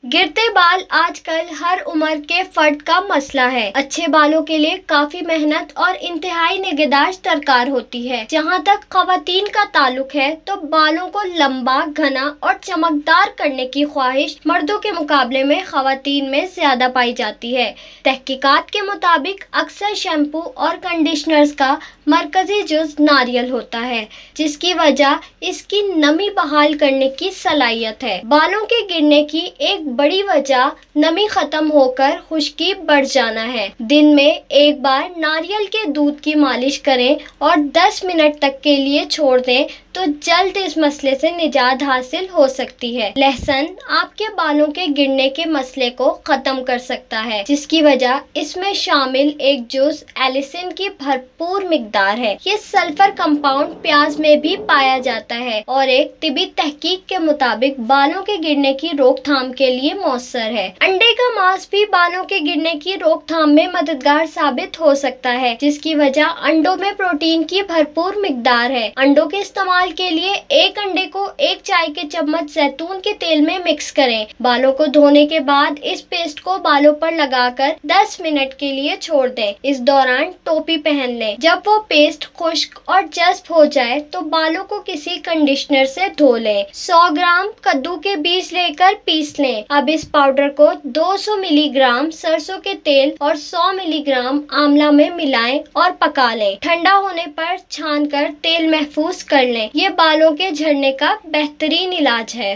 गिरते बाल आजकल हर उम्र के फर्द का मसला है। अच्छे बालों के लिए काफी मेहनत और इंतहाई निगहदाश्त दरकार होती है। जहाँ तक ख्वातीन का ताल्लुक है तो बालों को लंबा, घना और चमकदार करने की ख्वाहिश मर्दों के मुकाबले में ख्वातीन में ज्यादा पाई जाती है। तहकीकात के मुताबिक अक्सर शैम्पू और कंडीशनर्स का मरकजी जुज नारियल होता है, जिसकी वजह इसकी नमी बहाल करने की सलाहियत है। बालों के गिरने की एक बड़ी वजह नमी खत्म होकर खुश्की बढ़ जाना है। दिन में एक बार नारियल के दूध की मालिश करें और 10 मिनट तक के लिए छोड़ दें तो जल्द इस मसले से निजात हासिल हो सकती है। लहसुन आपके बालों के गिरने के मसले को खत्म कर सकता है, जिसकी वजह इसमें शामिल एक जुज एलिसिन की भरपूर मिकदार है। ये सल्फर कंपाउंड प्याज में भी पाया जाता है और एक तिबी तहकीक के मुताबिक बालों के गिरने की रोकथाम के लिए मौसर है। अंडे का मांस भी बालों के गिरने की रोकथाम में मददगार साबित हो सकता है, जिसकी वजह अंडों में प्रोटीन की भरपूर मिकदार है। अंडों के इस्तेमाल के लिए एक अंडे को एक चाय के चम्मच जैतून के तेल में मिक्स करें। बालों को धोने के बाद इस पेस्ट को बालों पर लगाकर 10 मिनट के लिए छोड़ दें। इस दौरान टोपी पहन लें। जब वो पेस्ट खुश्क और जज्ब हो जाए तो बालों को किसी कंडीशनर से धो लें। 100 ग्राम कद्दू के बीज लेकर पीस लें। अब इस पाउडर को 200 मिलीग्राम सरसों के तेल और 100 मिलीग्राम आंवला में मिलाएं और पका लें। ठंडा होने पर छानकर तेल महफूज कर लें। ये बालों के झड़ने का बेहतरीन इलाज है।